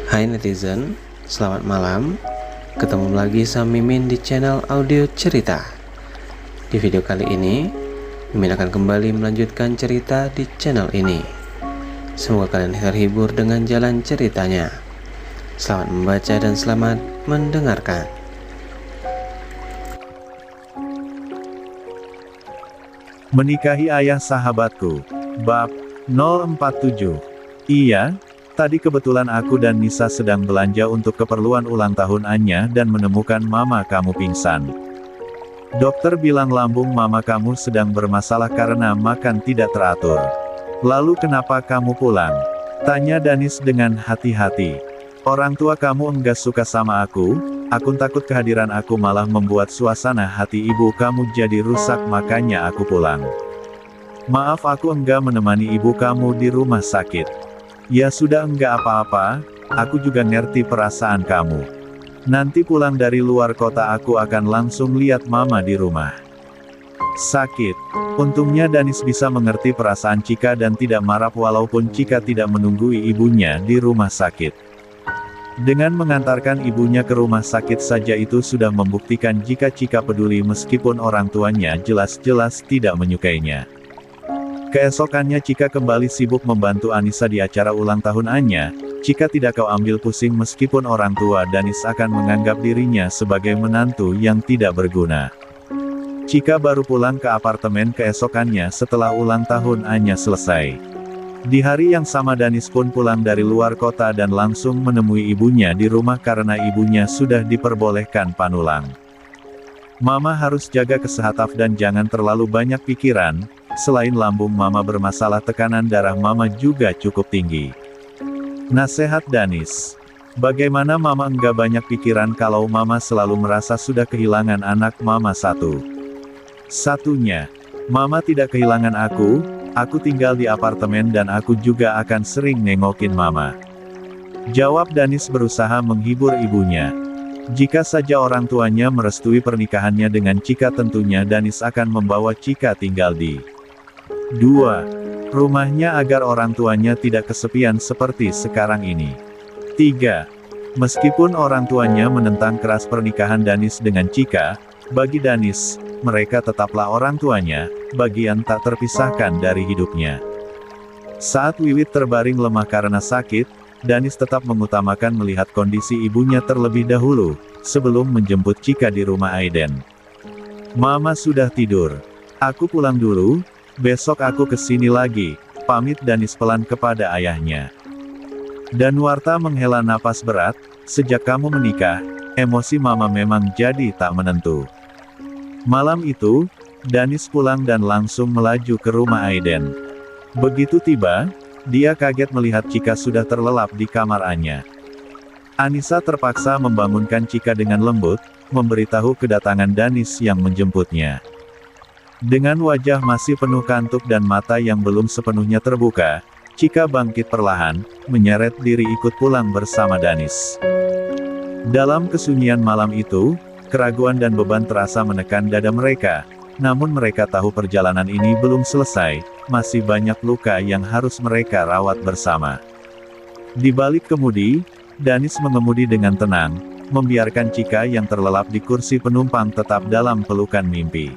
Hai netizen, selamat malam. Ketemu lagi sama Mimin di channel audio cerita. Di video kali ini, Mimin akan kembali melanjutkan cerita di channel ini. Semoga kalian terhibur dengan jalan ceritanya. Selamat membaca dan selamat mendengarkan. Menikahi ayah sahabatku. Bab 047. Iya, tadi kebetulan aku dan Nisa sedang belanja untuk keperluan ulang tahun Anya dan menemukan mama kamu pingsan. Dokter bilang lambung mama kamu sedang bermasalah karena makan tidak teratur. Lalu kenapa kamu pulang? Tanya Danis dengan hati-hati. Orang tua kamu enggak suka sama aku takut kehadiran aku malah membuat suasana hati ibu kamu jadi rusak, makanya aku pulang. Maaf, aku enggak menemani ibu kamu di rumah sakit. Ya sudah, enggak apa-apa, aku juga ngerti perasaan kamu. Nanti pulang dari luar kota aku akan langsung lihat mama di rumah sakit. Untungnya Danis bisa mengerti perasaan Cika dan tidak marah walaupun Cika tidak menunggui ibunya di rumah sakit. Dengan mengantarkan ibunya ke rumah sakit saja itu sudah membuktikan jika Cika peduli meskipun orang tuanya jelas-jelas tidak menyukainya. Keesokannya Cika kembali sibuk membantu Anissa di acara ulang tahun Anya. Cika tidak kau ambil pusing meskipun orang tua Danis akan menganggap dirinya sebagai menantu yang tidak berguna. Cika baru pulang ke apartemen keesokannya setelah ulang tahun Anya selesai. Di hari yang sama Danis pun pulang dari luar kota dan langsung menemui ibunya di rumah karena ibunya sudah diperbolehkan panulang. Mama harus jaga kesehatan dan jangan terlalu banyak pikiran, selain lambung mama bermasalah tekanan darah mama juga cukup tinggi. Nasihat Danis. Bagaimana mama enggak banyak pikiran kalau mama selalu merasa sudah kehilangan anak mama satu-satunya. Mama tidak kehilangan aku tinggal di apartemen dan aku juga akan sering nengokin mama. Jawab Danis berusaha menghibur ibunya. Jika saja orang tuanya merestui pernikahannya dengan Cika tentunya Danis akan membawa Cika tinggal di 2. rumahnya agar orang tuanya tidak kesepian seperti sekarang ini. 3. Meskipun orang tuanya menentang keras pernikahan Danis dengan Cika, bagi Danis, mereka tetaplah orang tuanya, bagian tak terpisahkan dari hidupnya. Saat Wiwit terbaring lemah karena sakit, Danis tetap mengutamakan melihat kondisi ibunya terlebih dahulu, sebelum menjemput Cika di rumah Aiden. Mama sudah tidur. Aku pulang dulu, besok aku kesini lagi, pamit Danis pelan kepada ayahnya. Danuarta menghela napas berat, sejak kamu menikah, emosi mama memang jadi tak menentu. Malam itu, Danis pulang dan langsung melaju ke rumah Aiden. Begitu tiba, dia kaget melihat Cika sudah terlelap di kamar Anya. Anissa terpaksa membangunkan Cika dengan lembut, memberitahu kedatangan Danis yang menjemputnya. Dengan wajah masih penuh kantuk dan mata yang belum sepenuhnya terbuka, Cika bangkit perlahan, menyeret diri ikut pulang bersama Danis. Dalam kesunyian malam itu, keraguan dan beban terasa menekan dada mereka, namun mereka tahu perjalanan ini belum selesai, masih banyak luka yang harus mereka rawat bersama. Di balik kemudi, Danis mengemudi dengan tenang, membiarkan Cika yang terlelap di kursi penumpang tetap dalam pelukan mimpi.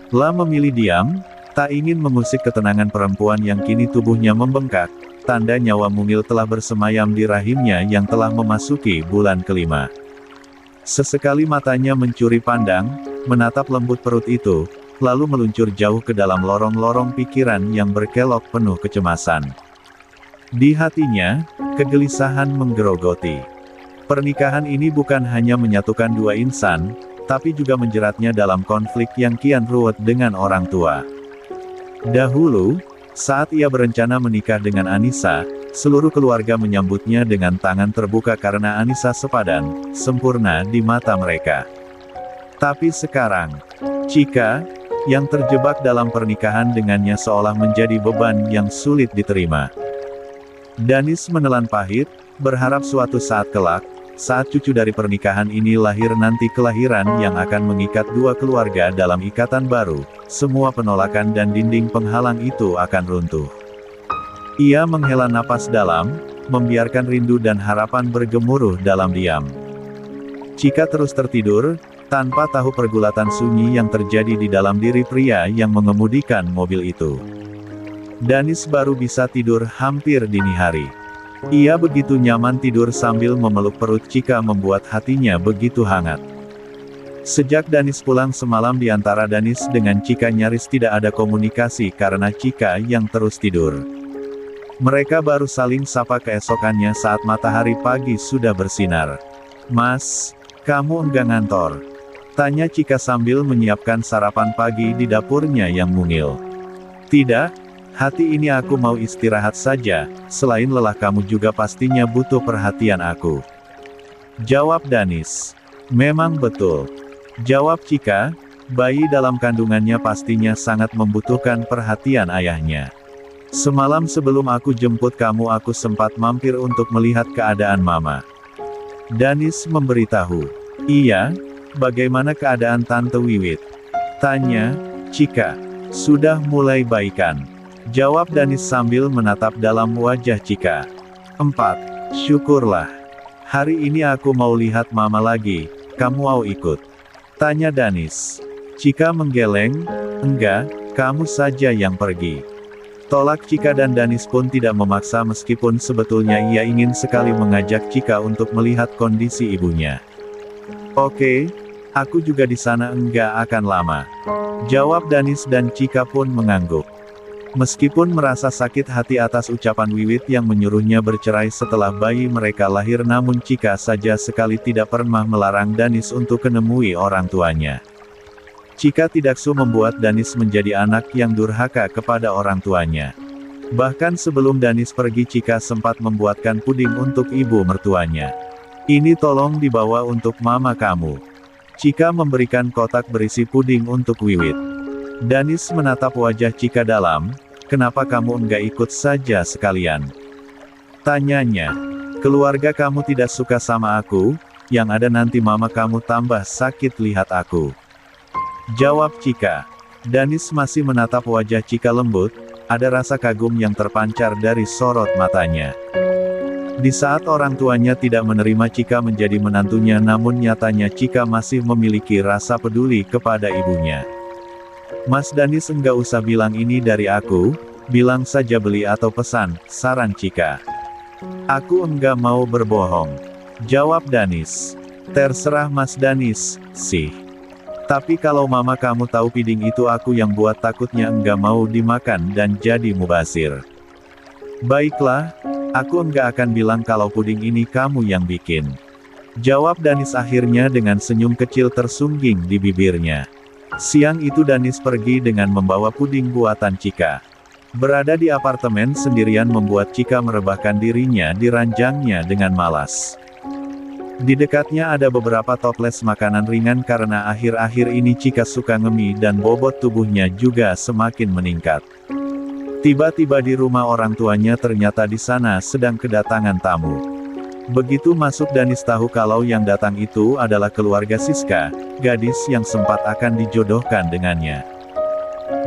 La memilih diam, tak ingin mengusik ketenangan perempuan yang kini tubuhnya membengkak, tanda nyawa mungil telah bersemayam di rahimnya yang telah memasuki bulan kelima. Sesekali matanya mencuri pandang, menatap lembut perut itu, lalu meluncur jauh ke dalam lorong-lorong pikiran yang berkelok penuh kecemasan. Di hatinya, kegelisahan menggerogoti. Pernikahan ini bukan hanya menyatukan dua insan, tapi juga menjeratnya dalam konflik yang kian ruwet dengan orang tua. Dahulu, saat ia berencana menikah dengan Anissa, seluruh keluarga menyambutnya dengan tangan terbuka karena Anissa sepadan, sempurna di mata mereka. Tapi sekarang, Cika, yang terjebak dalam pernikahan dengannya seolah menjadi beban yang sulit diterima. Danis menelan pahit, berharap suatu saat kelak, saat cucu dari pernikahan ini lahir nanti kelahiran yang akan mengikat dua keluarga dalam ikatan baru, semua penolakan dan dinding penghalang itu akan runtuh. Ia menghela napas dalam, membiarkan rindu dan harapan bergemuruh dalam diam. Cika terus tertidur, tanpa tahu pergulatan sunyi yang terjadi di dalam diri pria yang mengemudikan mobil itu. Danis baru bisa tidur hampir dini hari. Ia begitu nyaman tidur sambil memeluk perut Cika membuat hatinya begitu hangat. Sejak Danis pulang semalam di antara Danis dengan Cika nyaris tidak ada komunikasi karena Cika yang terus tidur. Mereka baru saling sapa keesokannya saat matahari pagi sudah bersinar. "Mas, kamu enggak ngantor?" tanya Cika sambil menyiapkan sarapan pagi di dapurnya yang mungil. "Tidak. Hati ini aku mau istirahat saja, selain lelah kamu juga pastinya butuh perhatian aku," jawab Danis. "Memang betul," jawab Cika, "bayi dalam kandungannya pastinya sangat membutuhkan perhatian ayahnya. Semalam sebelum aku jemput kamu aku sempat mampir untuk melihat keadaan mama." Danis memberitahu. "Iya, bagaimana keadaan Tante Wiwit?" tanya Cika. "Sudah mulai baikan," jawab Danis sambil menatap dalam wajah Cika. 4. "Syukurlah. Hari ini aku mau lihat mama lagi, kamu mau ikut?" tanya Danis. Cika menggeleng, "Enggak, kamu saja yang pergi," tolak Cika dan Danis pun tidak memaksa meskipun sebetulnya ia ingin sekali mengajak Cika untuk melihat kondisi ibunya. "Oke, aku juga di sana enggak akan lama," jawab Danis dan Cika pun mengangguk. Meskipun merasa sakit hati atas ucapan Wiwit yang menyuruhnya bercerai setelah bayi mereka lahir, namun Cika saja sekali tidak pernah melarang Danis untuk menemui orang tuanya. Cika tidak su membuat Danis menjadi anak yang durhaka kepada orang tuanya. Bahkan sebelum Danis pergi Cika sempat membuatkan puding untuk ibu mertuanya. "Ini tolong dibawa untuk mama kamu." Cika memberikan kotak berisi puding untuk Wiwit. Danis menatap wajah Cika dalam, "Kenapa kamu enggak ikut saja sekalian?" tanyanya. "Keluarga kamu tidak suka sama aku, yang ada nanti mama kamu tambah sakit lihat aku," jawab Cika. Danis masih menatap wajah Cika lembut, ada rasa kagum yang terpancar dari sorot matanya. Di saat orang tuanya tidak menerima Cika menjadi menantunya, namun nyatanya Cika masih memiliki rasa peduli kepada ibunya. "Mas Danis enggak usah bilang ini dari aku, bilang saja beli atau pesan," saran Cika. "Aku enggak mau berbohong," jawab Danis. "Terserah Mas Danis, sih. Tapi kalau mama kamu tahu puding itu aku yang buat takutnya enggak mau dimakan dan jadi mubazir." "Baiklah, aku enggak akan bilang kalau puding ini kamu yang bikin," jawab Danis akhirnya dengan senyum kecil tersungging di bibirnya. Siang itu Danis pergi dengan membawa puding buatan Cika. Berada di apartemen sendirian membuat Cika merebahkan dirinya di ranjangnya dengan malas. Di dekatnya ada beberapa toples makanan ringan karena akhir-akhir ini Cika suka ngemil dan bobot tubuhnya juga semakin meningkat. Tiba-tiba di rumah orang tuanya ternyata di sana sedang kedatangan tamu. Begitu masuk Danis tahu kalau yang datang itu adalah keluarga Siska, gadis yang sempat akan dijodohkan dengannya.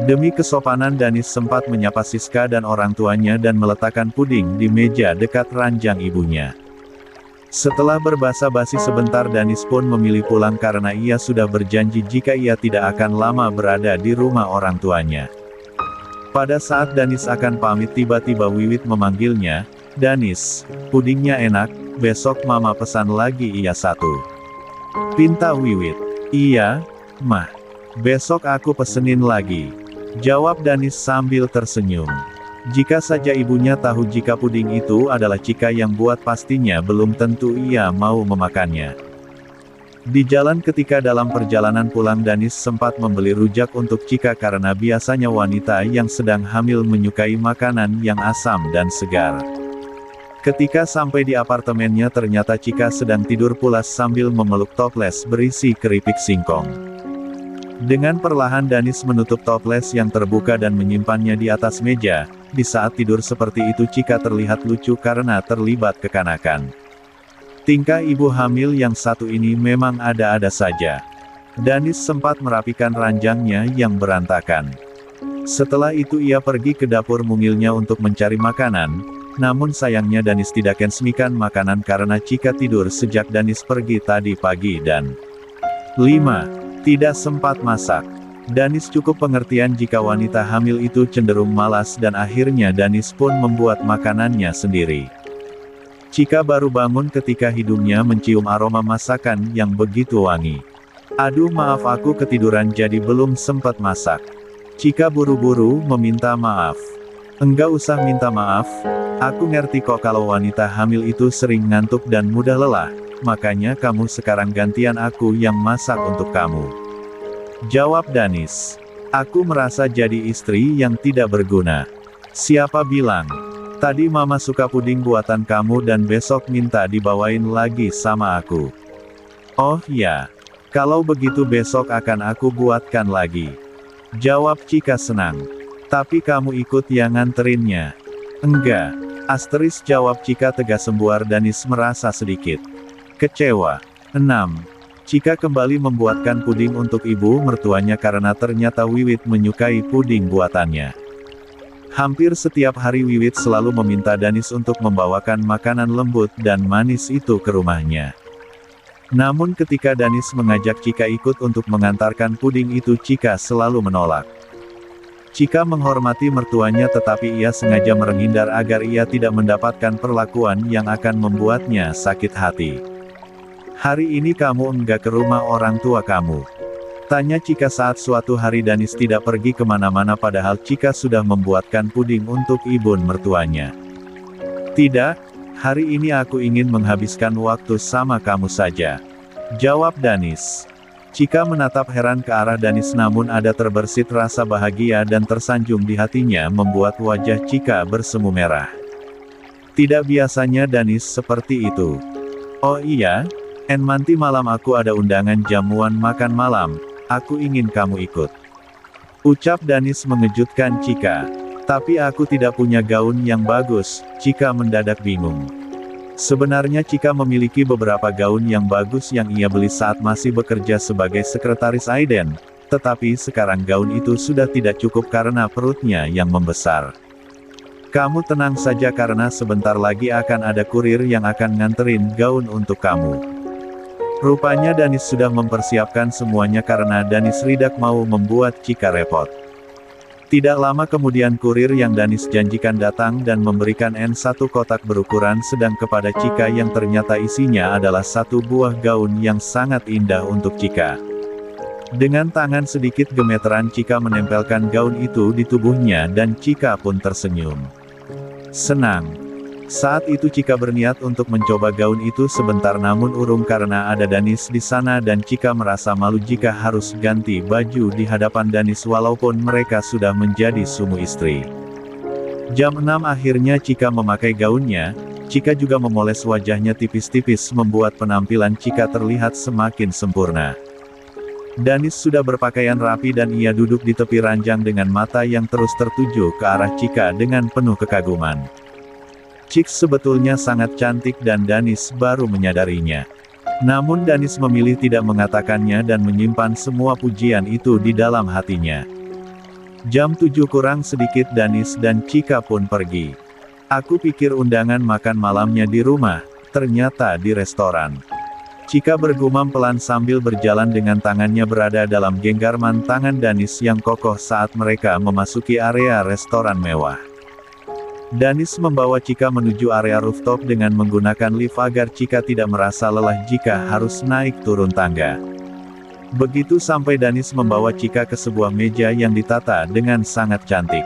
Demi kesopanan Danis sempat menyapa Siska dan orang tuanya dan meletakkan puding di meja dekat ranjang ibunya. Setelah berbasa-basi sebentar Danis pun memilih pulang karena ia sudah berjanji jika ia tidak akan lama berada di rumah orang tuanya. Pada saat Danis akan pamit tiba-tiba Wiwit memanggilnya, "Danis, pudingnya enak, besok mama pesan lagi iya satu," pinta Wiwit. "Iya, Mah. Besok aku pesenin lagi," jawab Danis sambil tersenyum. Jika saja ibunya tahu jika puding itu adalah Cika yang buat pastinya belum tentu ia mau memakannya. Di jalan ketika dalam perjalanan pulang Danis sempat membeli rujak untuk Cika karena biasanya wanita yang sedang hamil menyukai makanan yang asam dan segar. Ketika sampai di apartemennya ternyata Cika sedang tidur pulas sambil memeluk toples berisi keripik singkong. Dengan perlahan Danis menutup toples yang terbuka dan menyimpannya di atas meja. Di saat tidur seperti itu Cika terlihat lucu karena terlibat kekanakan. Tingkah ibu hamil yang satu ini memang ada-ada saja. Danis sempat merapikan ranjangnya yang berantakan. Setelah itu ia pergi ke dapur mungilnya untuk mencari makanan. Namun sayangnya Danis tidak mensemikan makanan karena Cika tidur sejak Danis pergi tadi pagi dan 5. Tidak sempat masak. Danis cukup pengertian jika wanita hamil itu cenderung malas dan akhirnya Danis pun membuat makanannya sendiri. Cika baru bangun ketika hidungnya mencium aroma masakan yang begitu wangi. Aduh maaf aku ketiduran jadi belum sempat masak. Cika buru-buru meminta maaf. Enggak usah minta maaf, aku ngerti kok kalau wanita hamil itu sering ngantuk dan mudah lelah, makanya kamu sekarang gantian aku yang masak untuk kamu. Jawab Danis. Aku merasa jadi istri yang tidak berguna. Siapa bilang? Tadi mama suka puding buatan kamu dan besok minta dibawain lagi sama aku. Oh ya, kalau begitu besok akan aku buatkan lagi. Jawab Cika senang. Tapi kamu ikut yang nganterinnya. Enggak. Asteris jawab Cika tegas sembuar. Danis merasa sedikit kecewa. 6. Cika kembali membuatkan puding untuk ibu mertuanya karena ternyata Wiwit menyukai puding buatannya. Hampir setiap hari Wiwit selalu meminta Danis untuk membawakan makanan lembut dan manis itu ke rumahnya. Namun ketika Danis mengajak Cika ikut untuk mengantarkan puding itu, Cika selalu menolak. Cika menghormati mertuanya tetapi ia sengaja menghindar agar ia tidak mendapatkan perlakuan yang akan membuatnya sakit hati. Hari ini kamu enggak ke rumah orang tua kamu? Tanya Cika saat suatu hari Danis tidak pergi kemana-mana padahal Cika sudah membuatkan puding untuk ibu mertuanya. Tidak, hari ini aku ingin menghabiskan waktu sama kamu saja. Jawab Danis. Cika menatap heran ke arah Danis namun ada terbersit rasa bahagia dan tersanjung di hatinya membuat wajah Cika bersemu merah. Tidak biasanya Danis seperti itu. Oh iya? Nanti malam aku ada undangan jamuan makan malam, aku ingin kamu ikut. Ucap Danis mengejutkan Cika. Tapi aku tidak punya gaun yang bagus, Cika mendadak bingung. Sebenarnya Cika memiliki beberapa gaun yang bagus yang ia beli saat masih bekerja sebagai sekretaris Aiden, tetapi sekarang gaun itu sudah tidak cukup karena perutnya yang membesar. Kamu tenang saja karena sebentar lagi akan ada kurir yang akan nganterin gaun untuk kamu. Rupanya Danis sudah mempersiapkan semuanya karena Danis Ridak mau membuat Cika repot. Tidak lama kemudian kurir yang Danis janjikan datang dan memberikan N1 kotak berukuran sedang kepada Cika yang ternyata isinya adalah satu buah gaun yang sangat indah untuk Cika. Dengan tangan sedikit gemeteran Cika menempelkan gaun itu di tubuhnya dan Cika pun tersenyum senang. Saat itu Cika berniat untuk mencoba gaun itu sebentar namun urung karena ada Danis di sana dan Cika merasa malu jika harus ganti baju di hadapan Danis walaupun mereka sudah menjadi suami istri. Jam 6 akhirnya Cika memakai gaunnya, Cika juga memoles wajahnya tipis-tipis membuat penampilan Cika terlihat semakin sempurna. Danis sudah berpakaian rapi dan ia duduk di tepi ranjang dengan mata yang terus tertuju ke arah Cika dengan penuh kekaguman. Cik sebetulnya sangat cantik dan Danis baru menyadarinya. Namun Danis memilih tidak mengatakannya dan menyimpan semua pujian itu di dalam hatinya. Jam 7 kurang sedikit Danis dan Cika pun pergi. Aku pikir undangan makan malamnya di rumah, ternyata di restoran. Cika bergumam pelan sambil berjalan dengan tangannya berada dalam genggaman tangan Danis yang kokoh saat mereka memasuki area restoran mewah. Danis membawa Cika menuju area rooftop dengan menggunakan lift agar Cika tidak merasa lelah jika harus naik turun tangga. Begitu sampai Danis membawa Cika ke sebuah meja yang ditata dengan sangat cantik.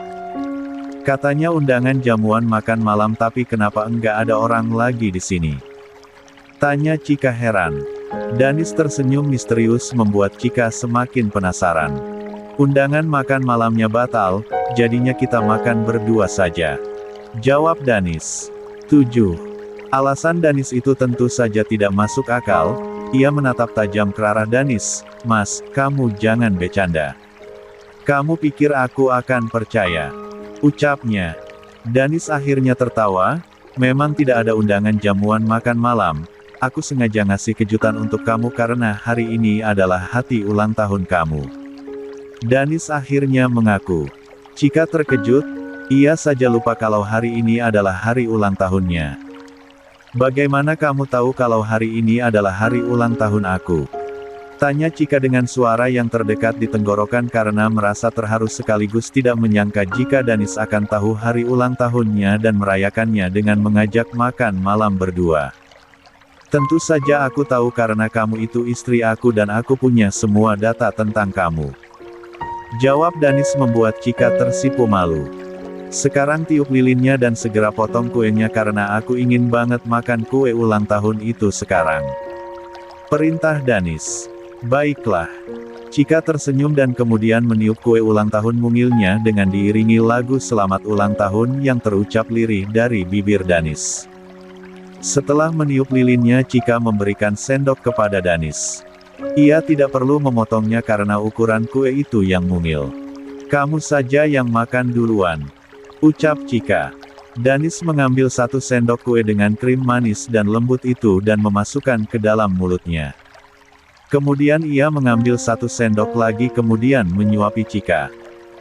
Katanya undangan jamuan makan malam tapi kenapa enggak ada orang lagi di sini? Tanya Cika heran. Danis tersenyum misterius membuat Cika semakin penasaran. Undangan makan malamnya batal, jadinya kita makan berdua saja. Jawab Danis. 7. Alasan Danis itu tentu saja tidak masuk akal, ia menatap tajam ke arah Danis, "Mas, kamu jangan bercanda. Kamu pikir aku akan percaya?" Ucapnya. Danis akhirnya tertawa, "Memang tidak ada undangan jamuan makan malam, aku sengaja ngasih kejutan untuk kamu karena hari ini adalah hari ulang tahun kamu." Danis akhirnya mengaku. Cika terkejut, Ia saja lupa kalau hari ini adalah hari ulang tahunnya. Bagaimana kamu tahu kalau hari ini adalah hari ulang tahun aku? Tanya Chika dengan suara yang terdekat di tenggorokan karena merasa terharu sekaligus tidak menyangka jika Danis akan tahu hari ulang tahunnya dan merayakannya dengan mengajak makan malam berdua. Tentu saja aku tahu karena kamu itu istri aku dan aku punya semua data tentang kamu. Jawab Danis membuat Chika tersipu malu. Sekarang tiup lilinnya dan segera potong kuenya karena aku ingin banget makan kue ulang tahun itu sekarang. Perintah Danis. Baiklah. Chika tersenyum dan kemudian meniup kue ulang tahun mungilnya dengan diiringi lagu selamat ulang tahun yang terucap lirih dari bibir Danis. Setelah meniup lilinnya Chika memberikan sendok kepada Danis. Ia tidak perlu memotongnya karena ukuran kue itu yang mungil. Kamu saja yang makan duluan. Ucap Chika. Danis mengambil satu sendok kue dengan krim manis dan lembut itu dan memasukkan ke dalam mulutnya. Kemudian ia mengambil satu sendok lagi kemudian menyuapi Chika.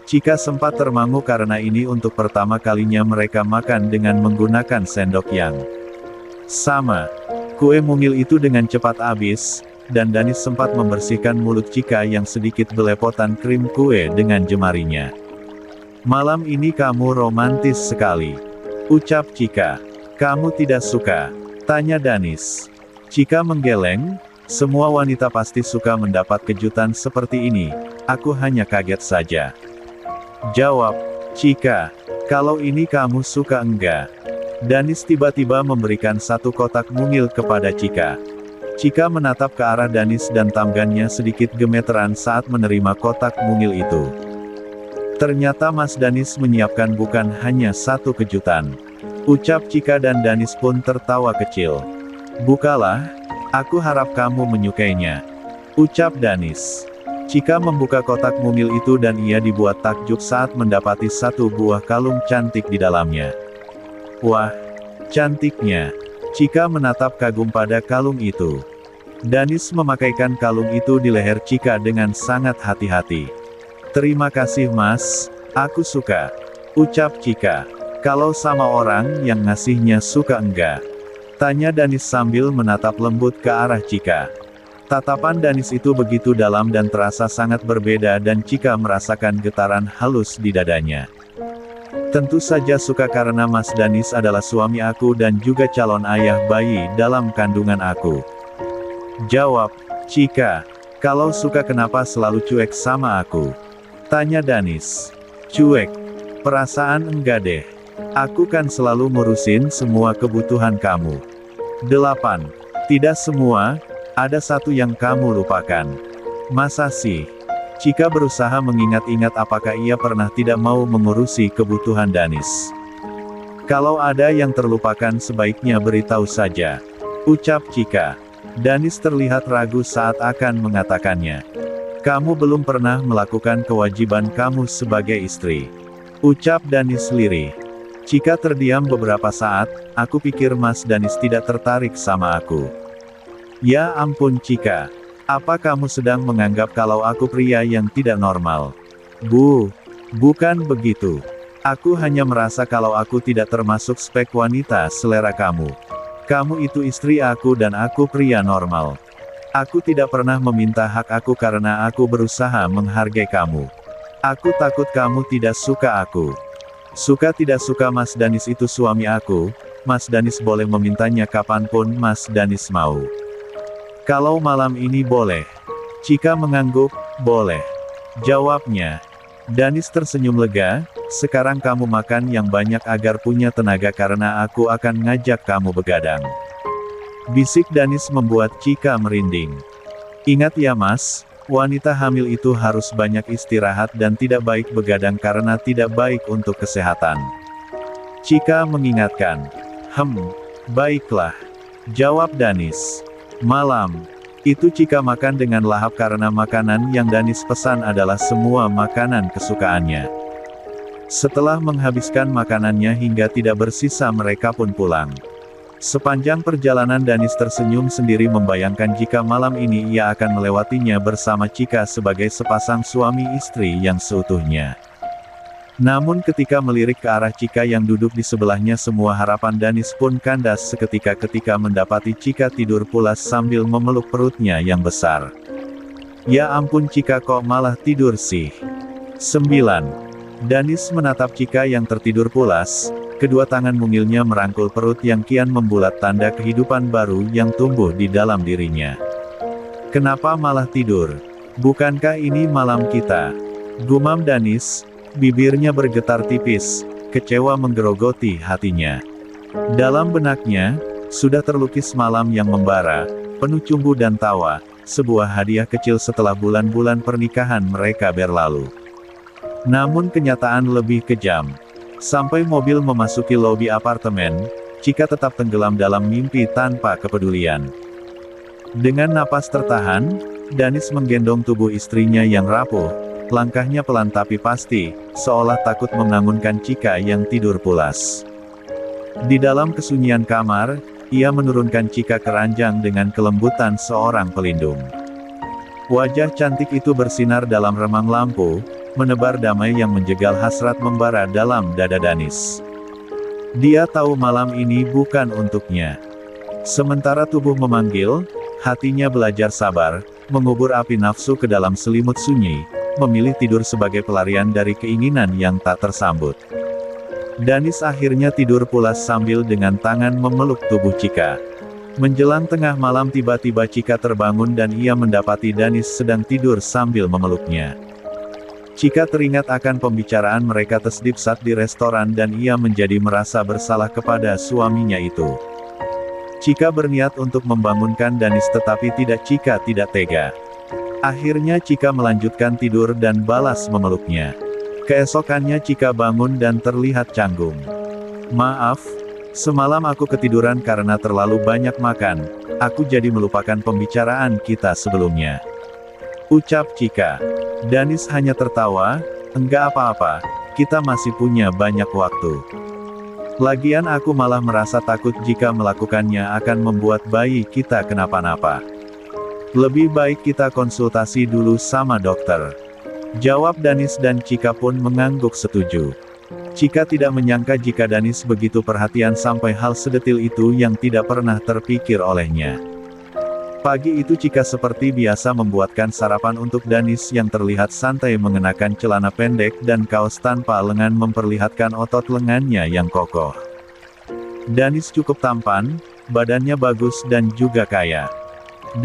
Chika sempat termangu karena ini untuk pertama kalinya mereka makan dengan menggunakan sendok yang sama. Kue mungil itu dengan cepat habis, dan Danis sempat membersihkan mulut Chika yang sedikit belepotan krim kue dengan jemarinya. Malam ini kamu romantis sekali. Ucap Chika. Kamu tidak suka? Tanya Danis. Chika menggeleng. Semua wanita pasti suka mendapat kejutan seperti ini. Aku hanya kaget saja. Jawab Chika. Kalau ini kamu suka enggak? Danis tiba-tiba memberikan satu kotak mungil kepada Chika. Chika menatap ke arah Danis dan tangannya sedikit gemeteran saat menerima kotak mungil itu. Ternyata Mas Danis menyiapkan bukan hanya satu kejutan. Ucap Chika dan Danis pun tertawa kecil. Bukalah, aku harap kamu menyukainya. Ucap Danis. Chika membuka kotak mungil itu dan ia dibuat takjub saat mendapati satu buah kalung cantik di dalamnya. Wah, cantiknya. Chika menatap kagum pada kalung itu. Danis memakaikan kalung itu di leher Chika dengan sangat hati-hati. Terima kasih mas, aku suka. Ucap Chika. Kalau sama orang yang ngasihnya suka enggak? Tanya Danis sambil menatap lembut ke arah Chika. Tatapan Danis itu begitu dalam dan terasa sangat berbeda dan Chika merasakan getaran halus di dadanya. Tentu saja suka karena Mas Danis adalah suami aku dan juga calon ayah bayi dalam kandungan aku. Jawab Chika. Kalau suka kenapa selalu cuek sama aku? Tanya Danis. Cuek. Perasaan enggak deh. Aku kan selalu ngurusin semua kebutuhan kamu. 8. Tidak semua, ada satu yang kamu lupakan. Masa sih? Chika berusaha mengingat-ingat apakah ia pernah tidak mau mengurusi kebutuhan Danis. Kalau ada yang terlupakan sebaiknya beritahu saja. Ucap Chika. Danis terlihat ragu saat akan mengatakannya. Kamu belum pernah melakukan kewajiban kamu sebagai istri. Ucap Danis lirih. Chika terdiam beberapa saat, aku pikir Mas Danis tidak tertarik sama aku. Ya ampun Chika. Apa kamu sedang menganggap kalau aku pria yang tidak normal? Bukan begitu. Aku hanya merasa kalau aku tidak termasuk spek wanita selera kamu. Kamu itu istri aku dan aku pria normal. Aku tidak pernah meminta hak aku karena aku berusaha menghargai kamu. Aku takut kamu tidak suka aku. Suka tidak suka Mas Danis itu suami aku, Mas Danis boleh memintanya kapanpun Mas Danis mau. Kalau malam ini boleh. Chika mengangguk, boleh. Jawabnya. Danis tersenyum lega, sekarang kamu makan yang banyak agar punya tenaga karena aku akan ngajak kamu begadang. Bisik Danis membuat Chika merinding. Ingat ya mas, wanita hamil itu harus banyak istirahat dan tidak baik begadang karena tidak baik untuk kesehatan. Chika mengingatkan. Baiklah. Jawab Danis. Malam itu Chika makan dengan lahap karena makanan yang Danis pesan adalah semua makanan kesukaannya. Setelah menghabiskan makanannya hingga tidak bersisa mereka pun pulang. Sepanjang perjalanan Danis tersenyum sendiri membayangkan jika malam ini ia akan melewatinya bersama Chika sebagai sepasang suami istri yang seutuhnya. Namun ketika melirik ke arah Chika yang duduk di sebelahnya, semua harapan Danis pun kandas seketika ketika mendapati Chika tidur pulas sambil memeluk perutnya yang besar. Ya ampun, Chika kok malah tidur sih? 9. Danis menatap Chika yang tertidur pulas, kedua tangan mungilnya merangkul perut yang kian membulat, tanda kehidupan baru yang tumbuh di dalam dirinya. Kenapa malah tidur? Bukankah ini malam kita? Gumam Danis. Bibirnya bergetar tipis, kecewa menggerogoti hatinya. Dalam benaknya, sudah terlukis malam yang membara, penuh cumbu dan tawa, sebuah hadiah kecil setelah bulan-bulan pernikahan mereka berlalu. Namun kenyataan lebih kejam. Sampai mobil memasuki lobi apartemen, Chika tetap tenggelam dalam mimpi tanpa kepedulian. Dengan napas tertahan, Danis menggendong tubuh istrinya yang rapuh. Langkahnya pelan tapi pasti, seolah takut membangunkan Chika yang tidur pulas. Di dalam kesunyian kamar, ia menurunkan Chika ke ranjang dengan kelembutan seorang pelindung. Wajah cantik itu bersinar dalam remang lampu, menebar damai yang menjegal hasrat membara dalam dada Danis. Dia tahu malam ini bukan untuknya. Sementara tubuh memanggil, hatinya belajar sabar, mengubur api nafsu ke dalam selimut sunyi, memilih tidur sebagai pelarian dari keinginan yang tak tersambut. Danis akhirnya tidur pulas sambil dengan tangan memeluk tubuh Chika. Menjelang tengah malam tiba-tiba Chika terbangun dan ia mendapati Danis sedang tidur sambil memeluknya. Chika teringat akan pembicaraan mereka tesdipsat di restoran dan ia menjadi merasa bersalah kepada suaminya itu. Chika berniat untuk membangunkan Danis tetapi Chika tidak tega. Akhirnya Chika melanjutkan tidur dan balas memeluknya. Keesokannya Chika bangun dan terlihat canggung. Maaf, semalam aku ketiduran karena terlalu banyak makan, aku jadi melupakan pembicaraan kita sebelumnya. Ucap Chika. Danis hanya tertawa, enggak apa-apa, kita masih punya banyak waktu. Lagian aku malah merasa takut jika melakukannya akan membuat bayi kita kenapa-napa. Lebih baik kita konsultasi dulu sama dokter. Jawab Danis dan Chika pun mengangguk setuju. Chika tidak menyangka jika Danis begitu perhatian sampai hal sedetil itu yang tidak pernah terpikir olehnya. Pagi itu Chika seperti biasa membuatkan sarapan untuk Danis yang terlihat santai mengenakan celana pendek dan kaos tanpa lengan memperlihatkan otot lengannya yang kokoh. Danis cukup tampan, badannya bagus dan juga kaya.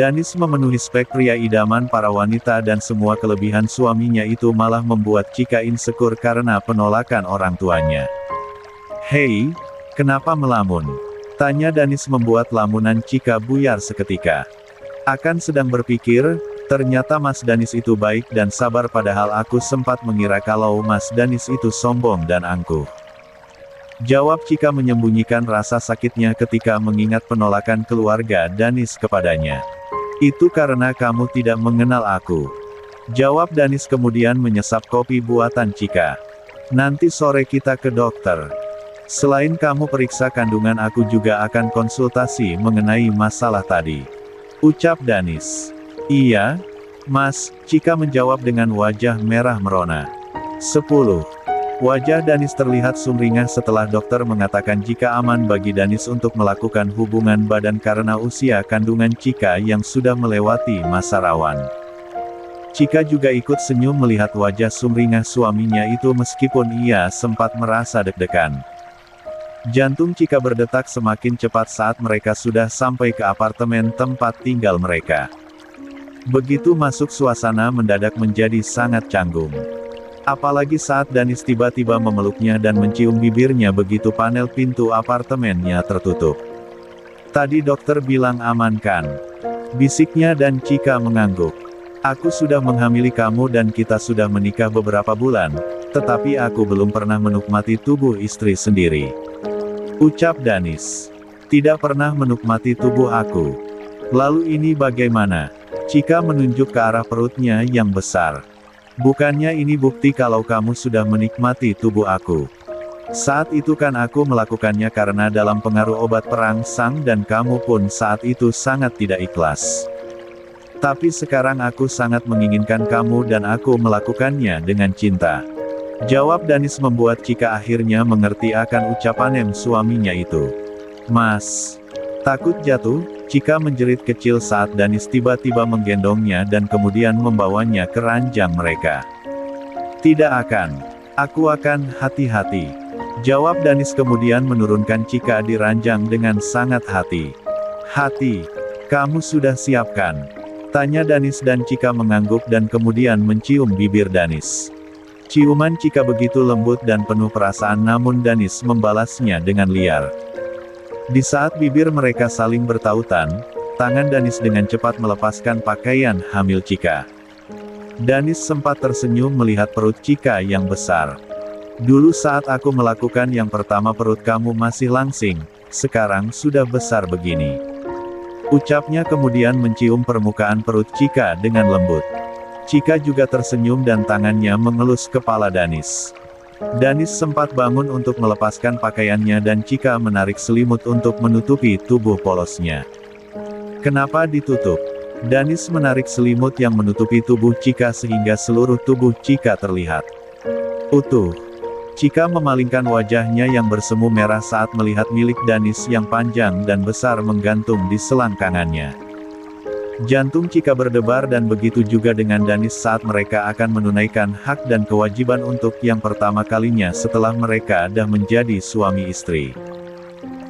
Danis memenuhi spek pria idaman para wanita dan semua kelebihan suaminya itu malah membuat Chika insecure karena penolakan orang tuanya. Hei, kenapa melamun? Tanya Danis membuat lamunan Chika buyar seketika. Akan sedang berpikir, ternyata Mas Danis itu baik dan sabar padahal aku sempat mengira kalau Mas Danis itu sombong dan angkuh. Jawab Chika menyembunyikan rasa sakitnya ketika mengingat penolakan keluarga Danis kepadanya. Itu karena kamu tidak mengenal aku. Jawab Danis kemudian menyesap kopi buatan Chika. Nanti sore kita ke dokter. Selain kamu periksa kandungan aku juga akan konsultasi mengenai masalah tadi. Ucap Danis. Iya, Mas, Chika menjawab dengan wajah merah merona. 10. Wajah Danis terlihat sumringah setelah dokter mengatakan jika aman bagi Danis untuk melakukan hubungan badan karena usia kandungan Chika yang sudah melewati masa rawan. Chika juga ikut senyum melihat wajah sumringah suaminya itu meskipun ia sempat merasa deg-degan. Jantung Chika berdetak semakin cepat saat mereka sudah sampai ke apartemen tempat tinggal mereka. Begitu masuk suasana mendadak menjadi sangat canggung. Apalagi saat Danis tiba-tiba memeluknya dan mencium bibirnya begitu panel pintu apartemennya tertutup. Tadi dokter bilang aman kan? Bisiknya dan Chika mengangguk. Aku sudah menghamili kamu dan kita sudah menikah beberapa bulan, tetapi aku belum pernah menikmati tubuh istri sendiri. Ucap Danis. Tidak pernah menikmati tubuh aku. Lalu ini bagaimana? Chika menunjuk ke arah perutnya yang besar. Bukannya ini bukti kalau kamu sudah menikmati tubuh aku. Saat itu kan aku melakukannya karena dalam pengaruh obat perangsang dan kamu pun saat itu sangat tidak ikhlas. Tapi sekarang aku sangat menginginkan kamu dan aku melakukannya dengan cinta. Jawab Danis membuat Cika akhirnya mengerti akan ucapan suaminya itu. Mas. Takut jatuh, Cika menjerit kecil saat Danis tiba-tiba menggendongnya dan kemudian membawanya ke ranjang mereka. Tidak akan. Aku akan hati-hati. Jawab Danis kemudian menurunkan Cika di ranjang dengan sangat hati. Kamu sudah siapkan? Tanya Danis dan Cika mengangguk dan kemudian mencium bibir Danis. Ciuman Cika begitu lembut dan penuh perasaan namun Danis membalasnya dengan liar. Di saat bibir mereka saling bertautan, tangan Danis dengan cepat melepaskan pakaian hamil Cika. Danis sempat tersenyum melihat perut Cika yang besar. Dulu saat aku melakukan yang pertama perut kamu masih langsing, sekarang sudah besar begini. Ucapnya kemudian mencium permukaan perut Cika dengan lembut. Cika juga tersenyum dan tangannya mengelus kepala Danis. Danis sempat bangun untuk melepaskan pakaiannya dan Cika menarik selimut untuk menutupi tubuh polosnya. Kenapa ditutup? Danis menarik selimut yang menutupi tubuh Cika sehingga seluruh tubuh Cika terlihat utuh. Cika memalingkan wajahnya yang bersemu merah saat melihat milik Danis yang panjang dan besar menggantung di selangkangannya. Jantung Cika berdebar dan begitu juga dengan Danis saat mereka akan menunaikan hak dan kewajiban untuk yang pertama kalinya setelah mereka dah menjadi suami istri.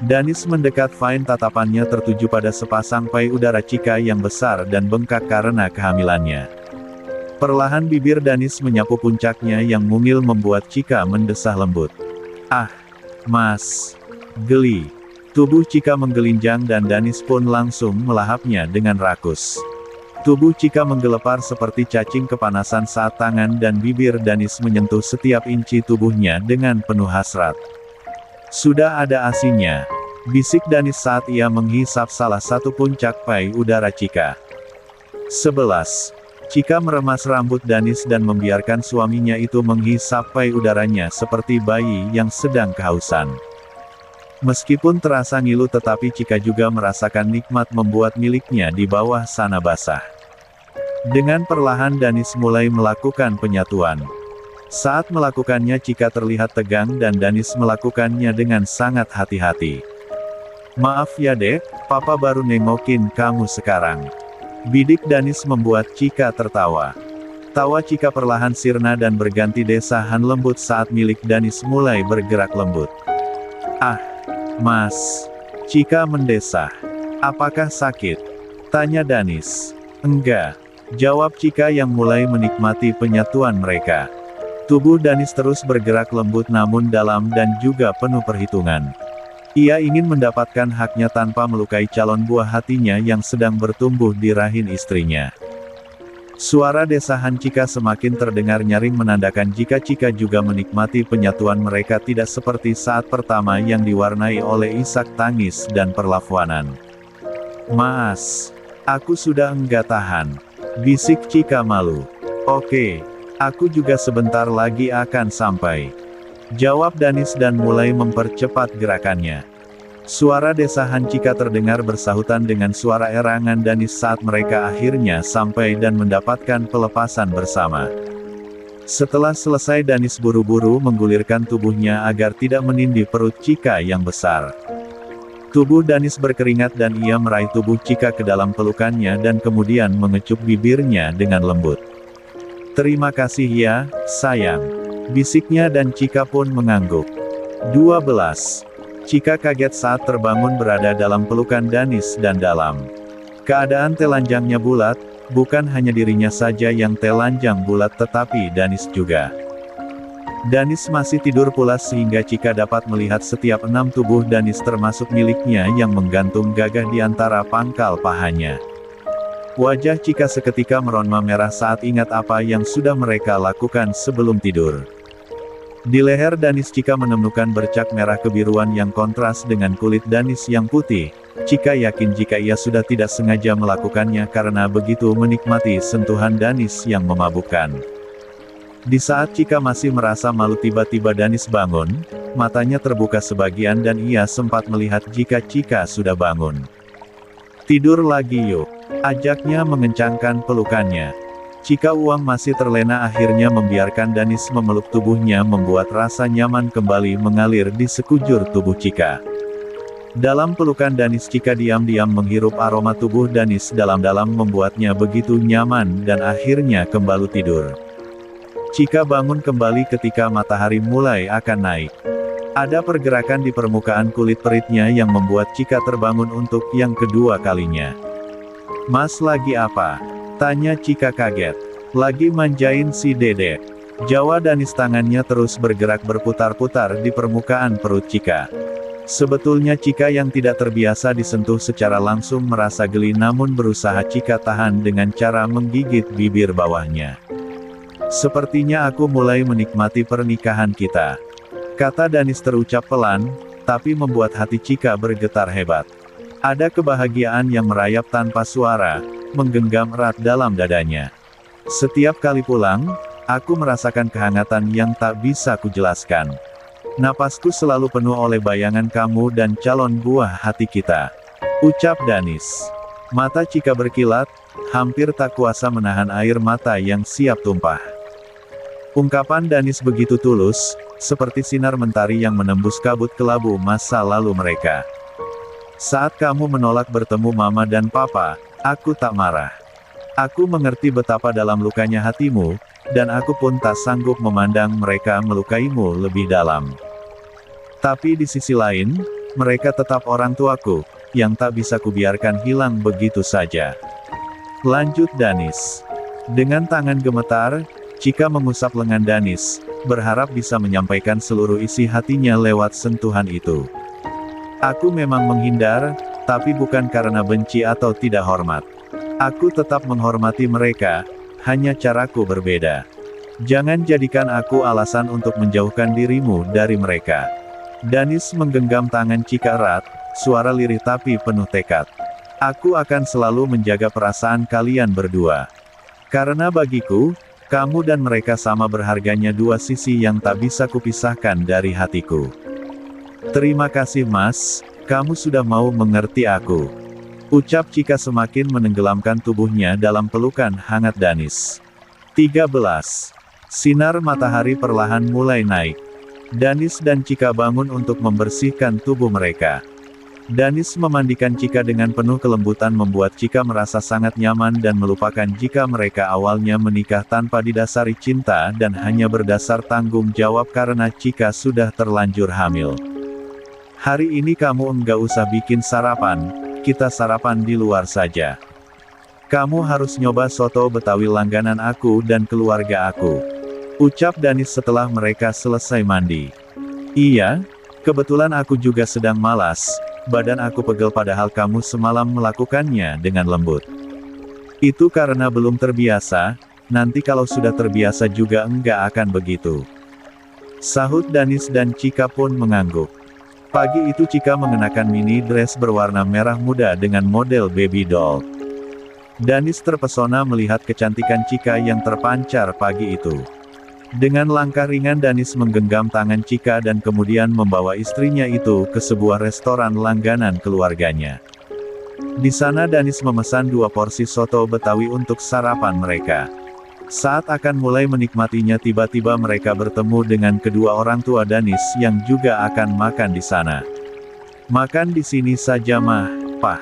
Danis mendekat fine, tatapannya tertuju pada sepasang payudara Cika yang besar dan bengkak karena kehamilannya. Perlahan bibir Danis menyapu puncaknya yang mungil membuat Cika mendesah lembut. Ah, mas. Geli. Tubuh Cika menggelinjang dan Danis pun langsung melahapnya dengan rakus. Tubuh Cika menggelepar seperti cacing kepanasan saat tangan dan bibir Danis menyentuh setiap inci tubuhnya dengan penuh hasrat. Sudah ada asinya, bisik Danis saat ia menghisap salah satu puncak payudara Cika. 11. Cika meremas rambut Danis dan membiarkan suaminya itu menghisap payudaranya seperti bayi yang sedang kehausan. Meskipun terasa ngilu tetapi Cika juga merasakan nikmat membuat miliknya di bawah sana basah. Dengan perlahan Danis mulai melakukan penyatuan. Saat melakukannya Cika terlihat tegang dan Danis melakukannya dengan sangat hati-hati. Maaf ya dek, papa baru nengokin kamu sekarang. Bidik Danis membuat Cika tertawa. Tawa Cika perlahan sirna dan berganti desahan lembut saat milik Danis mulai bergerak lembut. Ah, mas. Cika mendesah. Apakah sakit? Tanya Danis. Enggak. Jawab Cika yang mulai menikmati penyatuan mereka. Tubuh Danis terus bergerak lembut namun dalam dan juga penuh perhitungan. Ia ingin mendapatkan haknya tanpa melukai calon buah hatinya yang sedang bertumbuh di rahim istrinya. Suara desahan Cika semakin terdengar nyaring menandakan jika Cika juga menikmati penyatuan mereka tidak seperti saat pertama yang diwarnai oleh isak tangis dan perlawanan. Mas, aku sudah enggak tahan. Bisik Cika malu. Oke, aku juga sebentar lagi akan sampai. Jawab Danis dan mulai mempercepat gerakannya. Suara desahan Cika terdengar bersahutan dengan suara erangan Danis saat mereka akhirnya sampai dan mendapatkan pelepasan bersama. Setelah selesai Danis buru-buru menggulirkan tubuhnya agar tidak menindih perut Cika yang besar. Tubuh Danis berkeringat dan ia meraih tubuh Cika ke dalam pelukannya dan kemudian mengecup bibirnya dengan lembut. Terima kasih ya, sayang. Bisiknya dan Cika pun mengangguk. 12. Cika kaget saat terbangun berada dalam pelukan Danis dan dalam keadaan telanjangnya bulat, bukan hanya dirinya saja yang telanjang bulat tetapi Danis juga. Danis masih tidur pulas sehingga Cika dapat melihat setiap 6 tubuh Danis termasuk miliknya yang menggantung gagah di antara pangkal pahanya. Wajah Cika seketika meronma merah saat ingat apa yang sudah mereka lakukan sebelum tidur. Di leher Danis Cika menemukan bercak merah kebiruan yang kontras dengan kulit Danis yang putih. Cika yakin jika ia sudah tidak sengaja melakukannya karena begitu menikmati sentuhan Danis yang memabukkan. Di saat Cika masih merasa malu tiba-tiba Danis bangun, matanya terbuka sebagian dan ia sempat melihat jika Cika sudah bangun. Tidur lagi yuk, ajaknya mengencangkan pelukannya. Jika uang masih terlena akhirnya membiarkan Danis memeluk tubuhnya membuat rasa nyaman kembali mengalir di sekujur tubuh Chika. Dalam pelukan Danis Chika diam-diam menghirup aroma tubuh Danis dalam-dalam membuatnya begitu nyaman dan akhirnya kembali tidur. Chika bangun kembali ketika matahari mulai akan naik. Ada pergerakan di permukaan kulit peritnya yang membuat Chika terbangun untuk yang kedua kalinya. "Mas lagi apa?" tanya Chika kaget. "Lagi manjain si Dedek," jawab Danis. Tangannya terus bergerak berputar-putar di permukaan perut Chika. Sebetulnya Chika yang tidak terbiasa disentuh secara langsung merasa geli namun berusaha Chika tahan dengan cara menggigit bibir bawahnya. "Sepertinya aku mulai menikmati pernikahan kita," kata Danis terucap pelan, tapi membuat hati Chika bergetar hebat. Ada kebahagiaan yang merayap tanpa suara, menggenggam erat dalam dadanya. "Setiap kali pulang, aku merasakan kehangatan yang tak bisa kujelaskan. Napasku selalu penuh oleh bayangan kamu dan calon buah hati kita," ucap Danis. Mata Chika berkilat, hampir tak kuasa menahan air mata yang siap tumpah. Ungkapan Danis begitu tulus, seperti sinar mentari yang menembus kabut kelabu masa lalu mereka. "Saat kamu menolak bertemu Mama dan Papa, aku tak marah. Aku mengerti betapa dalam lukanya hatimu, dan aku pun tak sanggup memandang mereka melukaimu lebih dalam. Tapi di sisi lain, mereka tetap orang tuaku, yang tak bisa kubiarkan hilang begitu saja," lanjut Danis. Dengan tangan gemetar, Chika mengusap lengan Danis, berharap bisa menyampaikan seluruh isi hatinya lewat sentuhan itu. "Aku memang menghindar, tapi bukan karena benci atau tidak hormat. Aku tetap menghormati mereka, hanya caraku berbeda. Jangan jadikan aku alasan untuk menjauhkan dirimu dari mereka." Danis menggenggam tangan Chika erat, suara lirih tapi penuh tekad. "Aku akan selalu menjaga perasaan kalian berdua. Karena bagiku, kamu dan mereka sama berharganya, dua sisi yang tak bisa kupisahkan dari hatiku. Terima kasih Mas, kamu sudah mau mengerti aku," ucap Chika semakin menenggelamkan tubuhnya dalam pelukan hangat Danis. 13. Sinar matahari perlahan mulai naik. Danis dan Chika bangun untuk membersihkan tubuh mereka. Danis memandikan Chika dengan penuh kelembutan membuat Chika merasa sangat nyaman dan melupakan jika mereka awalnya menikah tanpa didasari cinta dan hanya berdasar tanggung jawab karena Chika sudah terlanjur hamil. "Hari ini kamu enggak usah bikin sarapan, kita sarapan di luar saja. Kamu harus nyoba soto Betawi langganan aku dan keluarga aku," ucap Danis setelah mereka selesai mandi. "Iya, kebetulan aku juga sedang malas. Badan aku pegel padahal kamu semalam melakukannya dengan lembut." "Itu karena belum terbiasa, nanti kalau sudah terbiasa juga enggak akan begitu," sahut Danis dan Chika pun mengangguk. Pagi itu Chika mengenakan mini dress berwarna merah muda dengan model baby doll. Danis terpesona melihat kecantikan Chika yang terpancar pagi itu. Dengan langkah ringan Danis menggenggam tangan Chika dan kemudian membawa istrinya itu ke sebuah restoran langganan keluarganya. Di sana Danis memesan 2 porsi soto Betawi untuk sarapan mereka. Saat akan mulai menikmatinya tiba-tiba mereka bertemu dengan kedua orang tua Danis yang juga akan makan di sana. "Makan di sini saja mah, Pak,"